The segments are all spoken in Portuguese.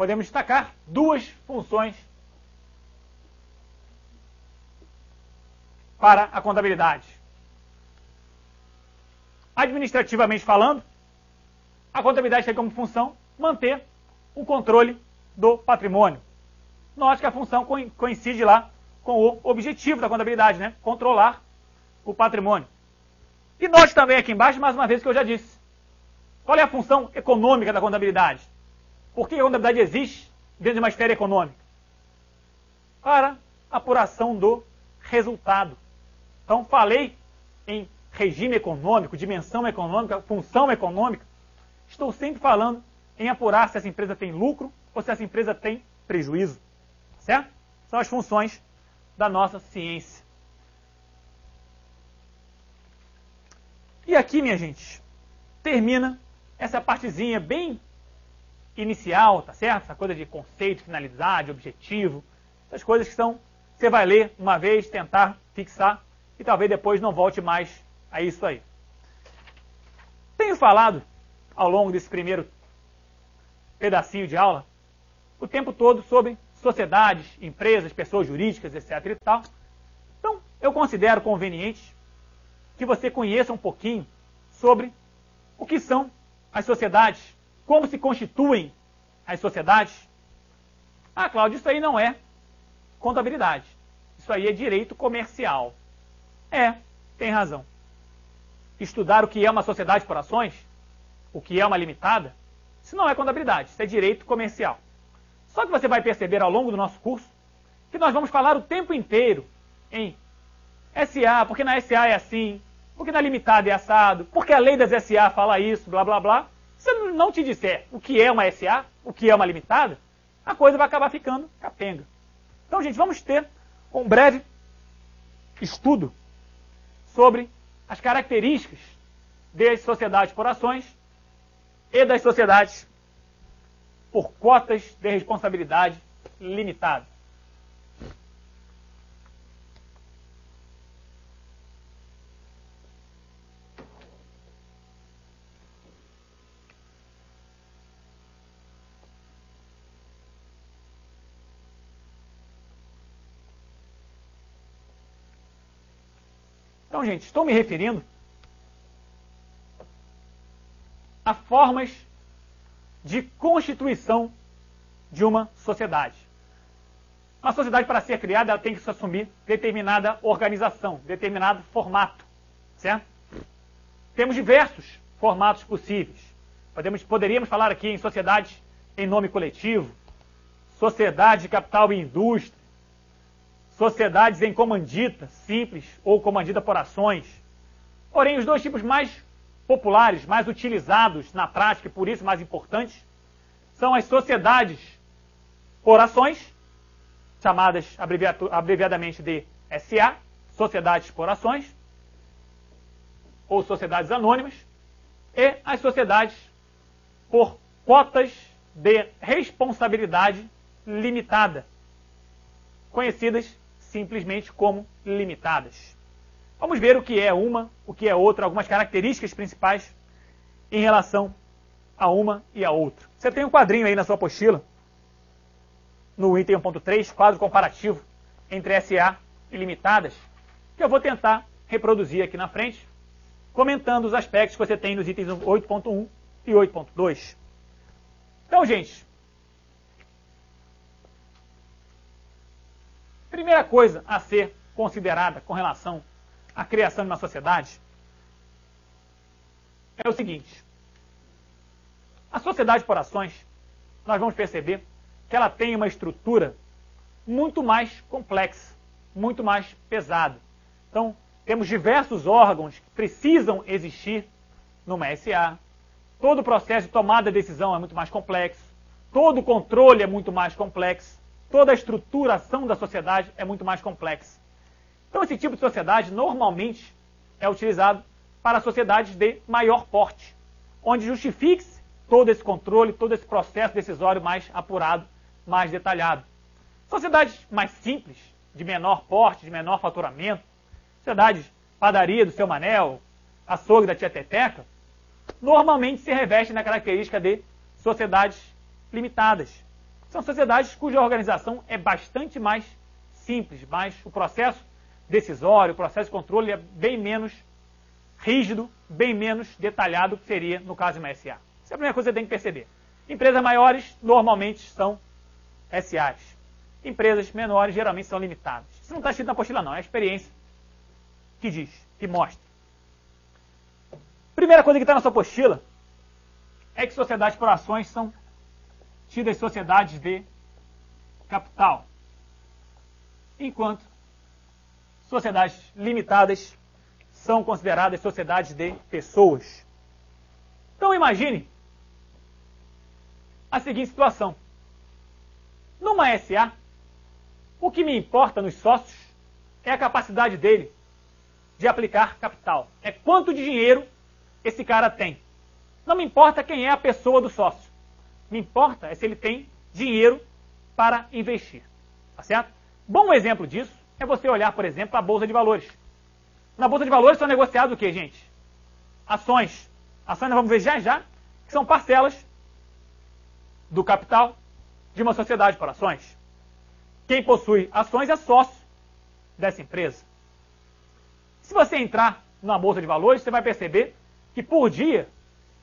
podemos destacar duas funções para a contabilidade. Administrativamente falando, a contabilidade tem como função manter o controle do patrimônio. Note que a função coincide lá com o objetivo da contabilidade, né? Controlar o patrimônio. E note também aqui embaixo, mais uma vez, que eu já disse. Qual é a função econômica da contabilidade? Por que a contabilidade existe dentro de uma esfera econômica? Para apuração do resultado. Então, falei em regime econômico, dimensão econômica, função econômica. Estou sempre falando em apurar se essa empresa tem lucro ou se essa empresa tem prejuízo. Certo? São as funções da nossa ciência. E aqui, minha gente, termina essa partezinha bem inicial, tá certo? Essa coisa de conceito, finalidade, objetivo. Essas coisas que são, você vai ler uma vez, tentar fixar e talvez depois não volte mais a isso aí. Tenho falado ao longo desse primeiro pedacinho de aula o tempo todo sobre sociedades, empresas, pessoas jurídicas, etc. e tal. Então, eu considero conveniente que você conheça um pouquinho sobre o que são as sociedades, como se constituem as sociedades. Ah, Cláudio, isso aí não é contabilidade. Isso aí é direito comercial. É, tem razão. Estudar o que é uma sociedade por ações, o que é uma limitada, isso não é contabilidade, isso é direito comercial. Só que você vai perceber ao longo do nosso curso que nós vamos falar o tempo inteiro em SA, porque na SA é assim, porque na limitada é assado, porque a lei das SA fala isso, blá blá blá. Se eu não te disser o que é uma SA, o que é uma limitada, a coisa vai acabar ficando capenga. Então, gente, vamos ter um breve estudo sobre as características das sociedades por ações e das sociedades por cotas de responsabilidade limitada. Então, gente, estou me referindo a formas de constituição de uma sociedade. Uma sociedade, para ser criada, ela tem que assumir determinada organização, determinado formato, certo? Temos diversos formatos possíveis. Poderíamos falar aqui em sociedades em nome coletivo, sociedade de capital e indústria, sociedades em comandita, simples ou comandita por ações. Porém, os dois tipos mais populares, mais utilizados na prática e por isso mais importantes, são as sociedades por ações, chamadas abreviadamente de SA, sociedades por ações, ou sociedades anônimas, e as sociedades por cotas de responsabilidade limitada, conhecidas simplesmente como limitadas. Vamos ver o que é uma, o que é outra, algumas características principais em relação a uma e a outra. Você tem um quadrinho aí na sua apostila, no item 1.3, quadro comparativo entre SA e limitadas, que eu vou tentar reproduzir aqui na frente, comentando os aspectos que você tem nos itens 8.1 e 8.2. Então, gente, primeira coisa a ser considerada com relação à criação de uma sociedade é o seguinte: a sociedade por ações, nós vamos perceber que ela tem uma estrutura muito mais complexa, muito mais pesada. Então, temos diversos órgãos que precisam existir numa SA, todo o processo de tomada de decisão é muito mais complexo, todo o controle é muito mais complexo, toda a estruturação da sociedade é muito mais complexa. Então, esse tipo de sociedade normalmente é utilizado para sociedades de maior porte, onde justifique-se todo esse controle, todo esse processo decisório mais apurado, mais detalhado. Sociedades mais simples, de menor porte, de menor faturamento, sociedades padaria do seu Manel, açougue da tia Teteca, normalmente se reveste na característica de sociedades limitadas. são sociedades cuja organização é bastante mais simples, mas o processo decisório, o processo de controle é bem menos rígido, bem menos detalhado que seria no caso de uma SA. Essa é a primeira coisa que você tem que perceber. Empresas maiores normalmente são SAs. Empresas menores geralmente são limitadas. Isso não está escrito na apostila não, é a experiência que diz, que mostra. Primeira coisa que está na sua apostila é que sociedades por ações são tidas sociedades de capital, enquanto sociedades limitadas são consideradas sociedades de pessoas. Então imagine a seguinte situação. Numa SA, o que me importa nos sócios é a capacidade dele de aplicar capital. É quanto de dinheiro esse cara tem. Não me importa quem é a pessoa do sócio. Me importa é se ele tem dinheiro para investir. Tá certo? Bom exemplo disso é você olhar, por exemplo, a Bolsa de Valores. Na Bolsa de Valores são negociados o quê, gente? Ações. Ações nós vamos ver já, que são parcelas do capital de uma sociedade por ações. Quem possui ações é sócio dessa empresa. Se você entrar na Bolsa de Valores, você vai perceber que por dia,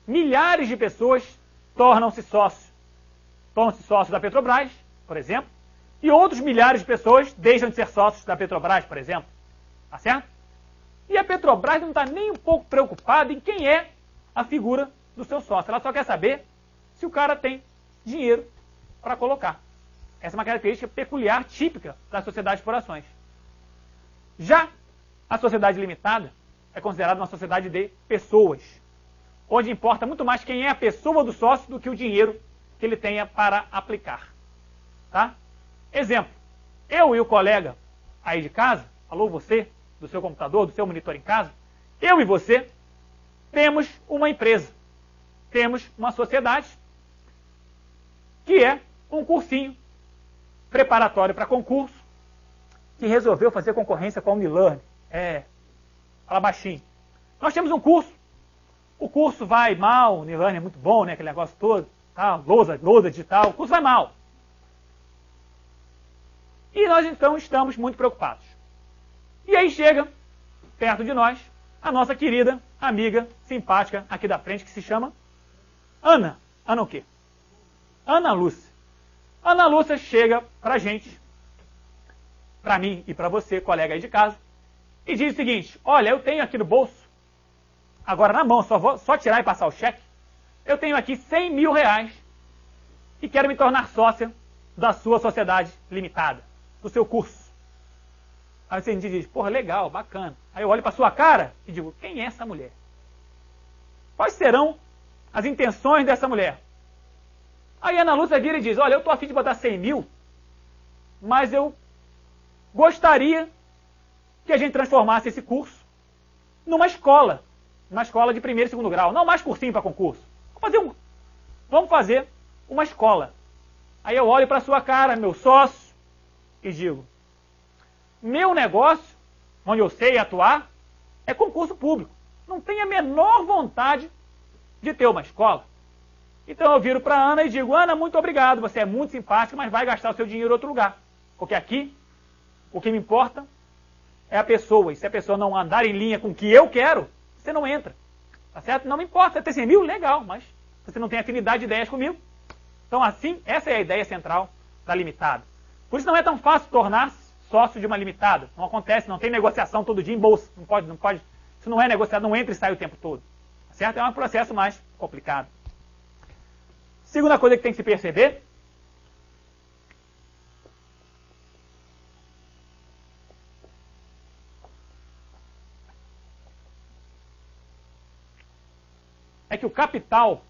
milhares de pessoas tornam-se sócios. Tornam-se sócios da Petrobras, por exemplo, e outros milhares de pessoas deixam de ser sócios da Petrobras, por exemplo. Tá certo? E a Petrobras não está nem um pouco preocupada em quem é a figura do seu sócio. Ela só quer saber se o cara tem dinheiro para colocar. Essa é uma característica peculiar, típica das sociedades por ações. Já a sociedade limitada é considerada uma sociedade de pessoas, onde importa muito mais quem é a pessoa do sócio do que o dinheiro que ele tenha para aplicar. Tá? Exemplo, eu e o colega aí de casa, alô você, do seu computador, do seu monitor em casa, eu e você temos uma empresa, temos uma sociedade que é um cursinho preparatório para concurso que resolveu fazer concorrência com a Unilurn. Fala baixinho. Nós temos um curso, o curso vai mal, o Unilurn é muito bom, né, aquele negócio todo, tá? lousa digital, o curso vai mal. E nós então estamos muito preocupados. E aí chega, perto de nós, a nossa querida amiga simpática aqui da frente, que se chama Ana. Ana o quê? Ana Lúcia. Ana Lúcia chega pra gente, pra mim e pra você, colega aí de casa, e diz o seguinte: olha, eu tenho aqui no bolso, agora na mão, só tirar e passar o cheque, eu tenho aqui 100 mil reais e quero me tornar sócia da sua sociedade limitada, do seu curso. Aí você diz, porra, legal, bacana. Aí eu olho para sua cara e digo, quem é essa mulher? Quais serão as intenções dessa mulher? Aí a Ana Lúcia vira e diz, olha, eu estou a fim de botar 100 mil, mas eu gostaria que a gente transformasse esse curso numa escola de primeiro e segundo grau, não mais cursinho para concurso. Vamos fazer uma escola. Aí eu olho para sua cara, meu sócio, e digo, meu negócio, onde eu sei atuar, é concurso público. Não tenho a menor vontade de ter uma escola. Então eu viro para a Ana e digo, Ana, muito obrigado, você é muito simpática, mas vai gastar o seu dinheiro em outro lugar. Porque aqui, o que me importa é a pessoa. E se a pessoa não andar em linha com o que eu quero, você não entra. Tá certo? Não me importa, você tem 100 mil? Legal, mas você não tem afinidade de ideias comigo. Então assim, essa é a ideia central da limitada. Por isso não é tão fácil tornar-se sócio de uma limitada. Não acontece, não tem negociação todo dia em bolsa. Não pode. Isso não é negociado, não entra e sai o tempo todo. Tá certo? É um processo mais complicado. Segunda coisa que tem que se perceber é que o capital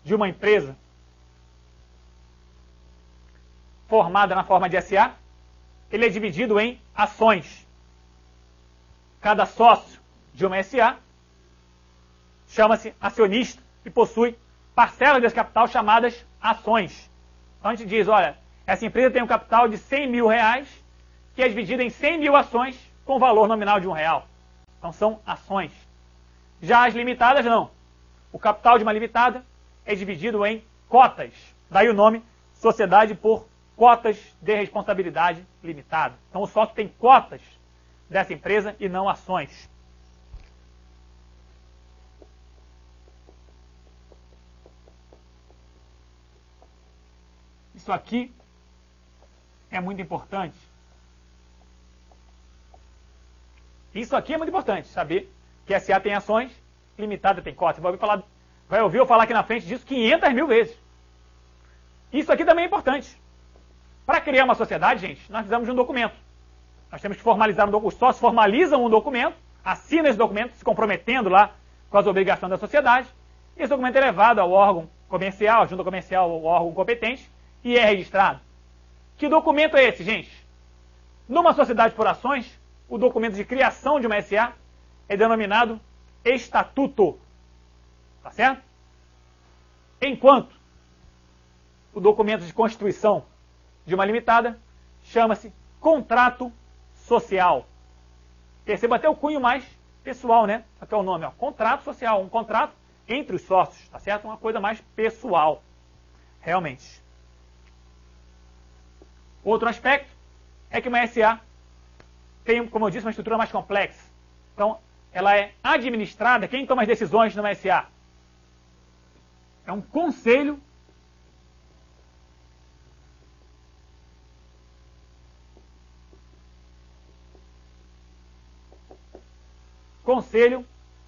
de uma empresa formada na forma de SA, ele é dividido em ações. Cada sócio de uma SA chama-se acionista e possui parcelas desse capital chamadas ações. Então a gente diz, olha, essa empresa tem um capital de 100 mil reais, que é dividido em 100 mil ações com valor nominal de R$1. Então são ações. Já as limitadas não. O capital de uma limitada é dividido em cotas. Daí o nome sociedade por cotas de responsabilidade limitada. Então o sócio tem cotas dessa empresa e não ações. Isso aqui é muito importante. Isso aqui é muito importante, saber que SA tem ações, limitada tem cotas. Você vai ouvir eu falar aqui na frente disso 500 mil vezes. Isso aqui também é importante. Para criar uma sociedade, gente, nós precisamos de um documento. Nós temos que formalizar um documento. Os sócios formalizam um documento, assinam esse documento, se comprometendo lá com as obrigações da sociedade. E esse documento é levado ao órgão comercial, à junta comercial, ao órgão competente, e é registrado. Que documento é esse, gente? Numa sociedade por ações, o documento de criação de uma SA é denominado estatuto. Tá certo? Enquanto o documento de constituição de uma limitada chama-se contrato social. Perceba até o cunho mais pessoal, né? Até o nome, ó, contrato social, um contrato entre os sócios, tá certo? Uma coisa mais pessoal, realmente. Outro aspecto é que uma SA tem, como eu disse, uma estrutura mais complexa. Então, ela é administrada. Quem toma as decisões numa SA? É um conselho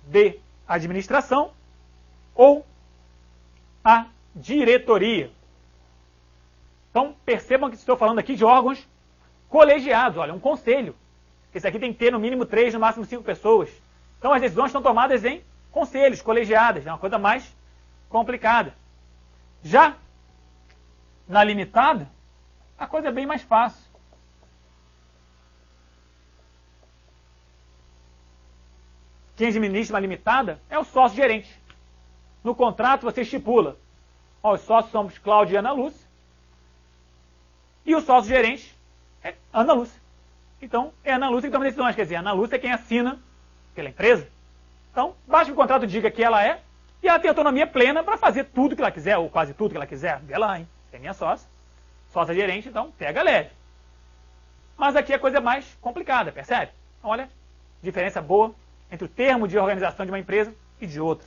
de administração ou a diretoria. Então, percebam que estou falando aqui de órgãos colegiados. Olha, um conselho. Esse aqui tem que ter no mínimo 3, no máximo 5 pessoas. Então, as decisões estão tomadas em conselhos, colegiadas. É uma coisa mais complicada. Já na limitada, a coisa é bem mais fácil. Quem administra uma limitada é o sócio gerente. No contrato você estipula, ó, os sócios somos Cláudia e Ana Lúcia, e o sócio gerente é Ana Lúcia. Então, é Ana Lúcia que toma decisões, quer dizer, Ana Lúcia é quem assina pela empresa. Então, basta que o contrato diga que ela é, e ela tem autonomia plena para fazer tudo que ela quiser, ou quase tudo que ela quiser. Vê lá, hein? Você é minha sócia, sócia gerente, então pega leve. Mas aqui a coisa é mais complicada, percebe? Então, olha, diferença boa entre o termo de organização de uma empresa e de outra.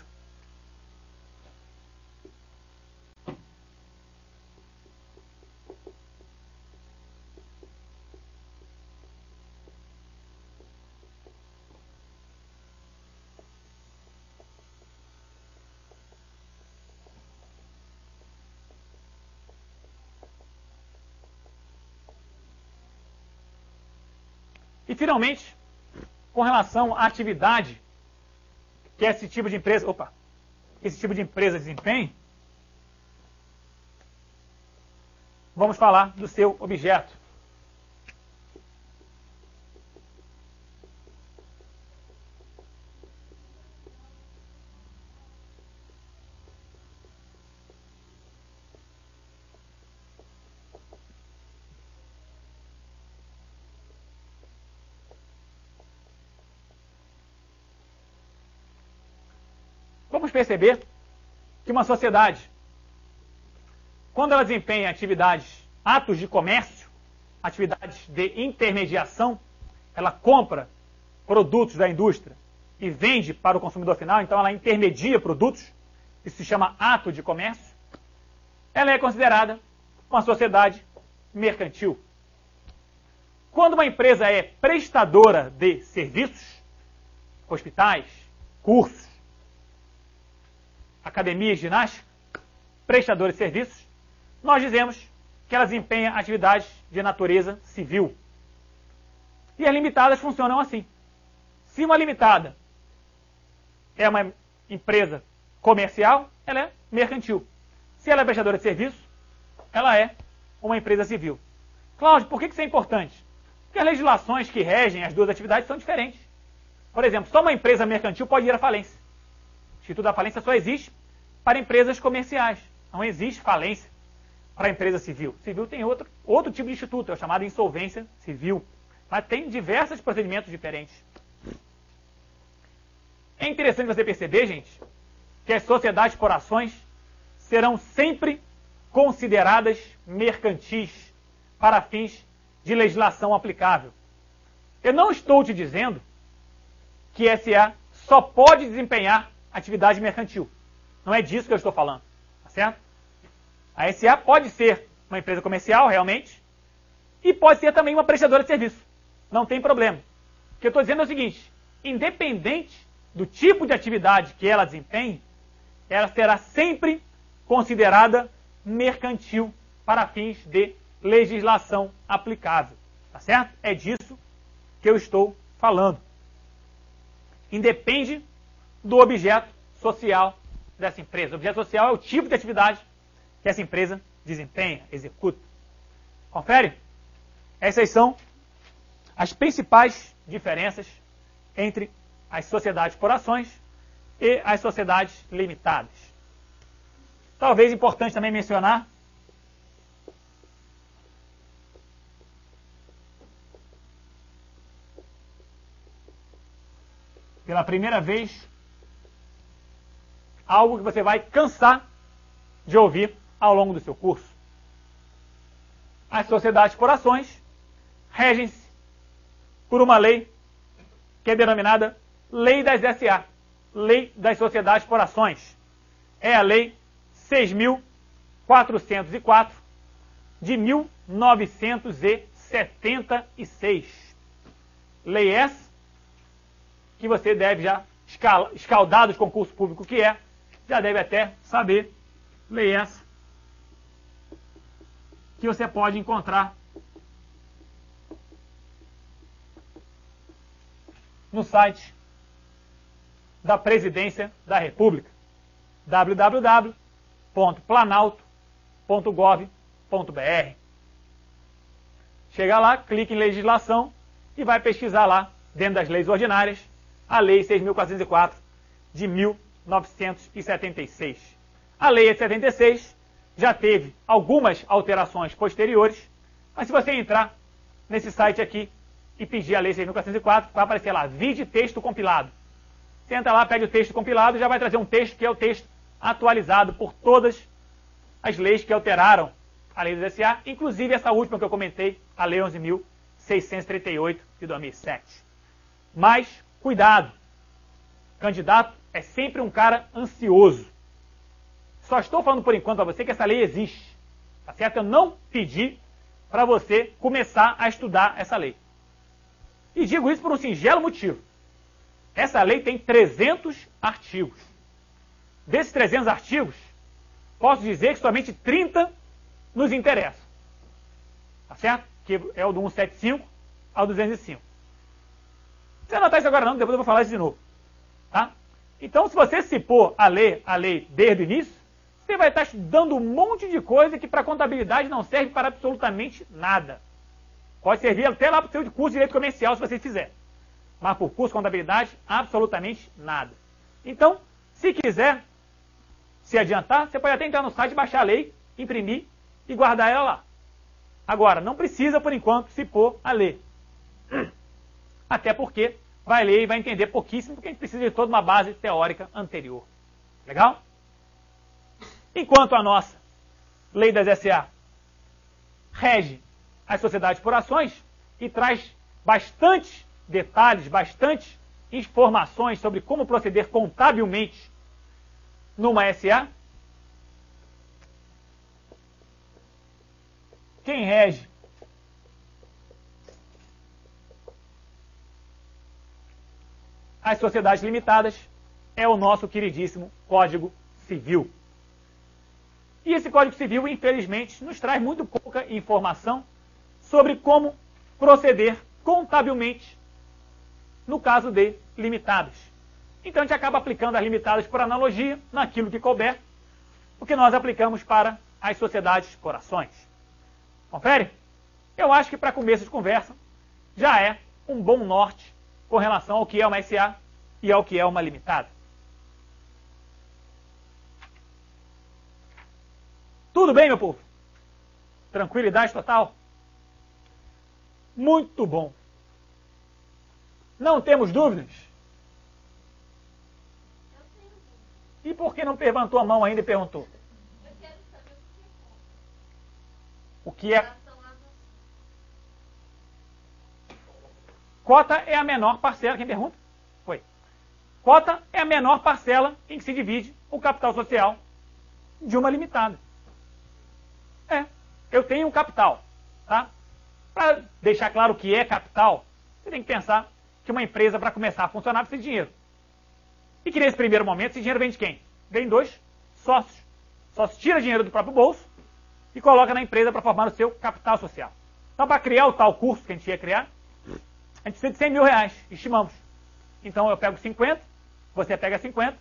E, finalmente, com relação à atividade que esse tipo de empresa, desempenha, vamos falar do seu objeto. Vamos perceber que uma sociedade, quando ela desempenha atividades, atos de comércio, atividades de intermediação, ela compra produtos da indústria e vende para o consumidor final, então ela intermedia produtos, isso se chama ato de comércio, ela é considerada uma sociedade mercantil. Quando uma empresa é prestadora de serviços, hospitais, cursos, academias de ginástica, prestadores de serviços, nós dizemos que ela desempenha atividades de natureza civil. E as limitadas funcionam assim. Se uma limitada é uma empresa comercial, ela é mercantil. Se ela é prestadora de serviço, ela é uma empresa civil. Cláudio, por que isso é importante? Porque as legislações que regem as duas atividades são diferentes. Por exemplo, só uma empresa mercantil pode ir à falência. O Instituto da Falência só existe para empresas comerciais. Não existe falência para a empresa civil. Civil tem outro tipo de instituto, é o chamado insolvência civil. Mas tem diversos procedimentos diferentes. É interessante você perceber, gente, que as sociedades por ações serão sempre consideradas mercantis para fins de legislação aplicável. Eu não estou te dizendo que SA só pode desempenhar atividade mercantil. Não é disso que eu estou falando, tá certo? A SA pode ser uma empresa comercial, realmente, e pode ser também uma prestadora de serviço. Não tem problema. O que eu estou dizendo é o seguinte, independente do tipo de atividade que ela desempenhe, ela será sempre considerada mercantil para fins de legislação aplicável. Tá certo? É disso que eu estou falando. Independe do objeto social dessa empresa. O objeto social é o tipo de atividade que essa empresa desempenha, executa. Confere? Essas são as principais diferenças entre as sociedades por ações e as sociedades limitadas. Talvez importante também mencionar pela primeira vez algo que você vai cansar de ouvir ao longo do seu curso. As sociedades por ações regem-se por uma lei que é denominada Lei das SA, Lei das Sociedades por Ações. É a Lei 6.404 de 1976. Lei essa que você deve já, escaldado de concurso público que é, já deve até saber. Lei essa que você pode encontrar no site da Presidência da República, www.planalto.gov.br. Chega lá, clica em legislação e vai pesquisar lá, dentro das leis ordinárias, a Lei 6.404 de 1976. A Lei de 76 já teve algumas alterações posteriores, mas se você entrar nesse site aqui e pedir a Lei 6.404, vai aparecer lá, vide texto compilado. Você entra lá, pega o texto compilado e já vai trazer um texto que é o texto atualizado por todas as leis que alteraram a Lei do SA, inclusive essa última que eu comentei, a Lei 11.638 de 2007. Mas, cuidado, candidato é sempre um cara ansioso. Só estou falando por enquanto para você que essa lei existe, tá certo? Eu não pedi para você começar a estudar essa lei. E digo isso por um singelo motivo. Essa lei tem 300 artigos. Desses 300 artigos, posso dizer que somente 30 nos interessam. Tá certo? Que é o do 175 ao 205. Não precisa anotar isso agora não, depois eu vou falar isso de novo. Tá? Então, se você se pôr a ler a lei desde o início, você vai estar estudando um monte de coisa que para contabilidade não serve para absolutamente nada. Pode servir até lá para o seu curso de Direito Comercial, se você fizer. Mas por curso de contabilidade, absolutamente nada. Então, se quiser se adiantar, você pode até entrar no site, baixar a lei, imprimir e guardar ela lá. Agora, não precisa, por enquanto, se pôr a ler. Até porque vai ler e vai entender pouquíssimo, porque a gente precisa de toda uma base teórica anterior. Legal? Enquanto a nossa Lei das SA rege as sociedades por ações e traz bastante detalhes, bastante informações sobre como proceder contabilmente numa SA, quem rege as sociedades limitadas é o nosso queridíssimo Código Civil. E esse Código Civil, infelizmente, nos traz muito pouca informação sobre como proceder contabilmente no caso de limitadas. Então a gente acaba aplicando as limitadas por analogia naquilo que couber, o que nós aplicamos para as sociedades por ações. Confere? Eu acho que para começo de conversa já é um bom norte com relação ao que é uma SA e ao que é uma limitada. Tudo bem, meu povo? Tranquilidade total? Muito bom. Não temos dúvidas? E por que não levantou a mão ainda e perguntou? Eu quero saber o que é O que é... Cota é a menor parcela... Quem pergunta? Foi. Cota é a menor parcela em que se divide o capital social de uma limitada. Eu tenho um capital, tá? Para deixar claro o que é capital, você tem que pensar que uma empresa, para começar a funcionar, precisa de dinheiro. E que nesse primeiro momento, esse dinheiro vem de quem? Vem dos sócios. O sócio tira dinheiro do próprio bolso e coloca na empresa para formar o seu capital social. Então, para criar o tal curso que a gente ia criar, a gente precisa de 100 mil reais, estimamos. Então, eu pego 50, você pega 50,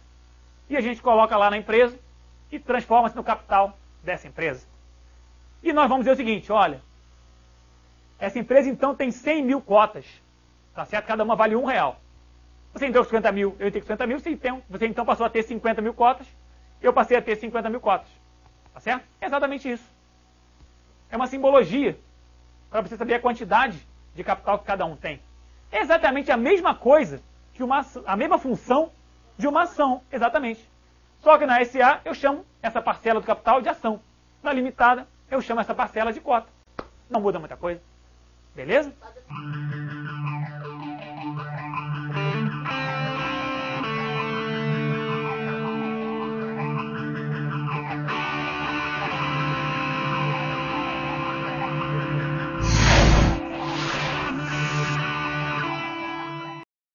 e a gente coloca lá na empresa e transforma-se no capital dessa empresa. E nós vamos dizer o seguinte, olha, essa empresa então tem 100 mil cotas, tá certo? Cada uma vale R$1. Você entrou com 50 mil, eu entrei com 50 mil, você então passou a ter 50 mil cotas, eu passei a ter 50 mil cotas, tá certo? É exatamente isso. É uma simbologia, para você saber a quantidade de capital que cada um tem. É exatamente a mesma coisa, a mesma função de uma ação, exatamente. Só que na SA eu chamo essa parcela do capital de ação. Na limitada, eu chamo essa parcela de cota. Não muda muita coisa. Beleza?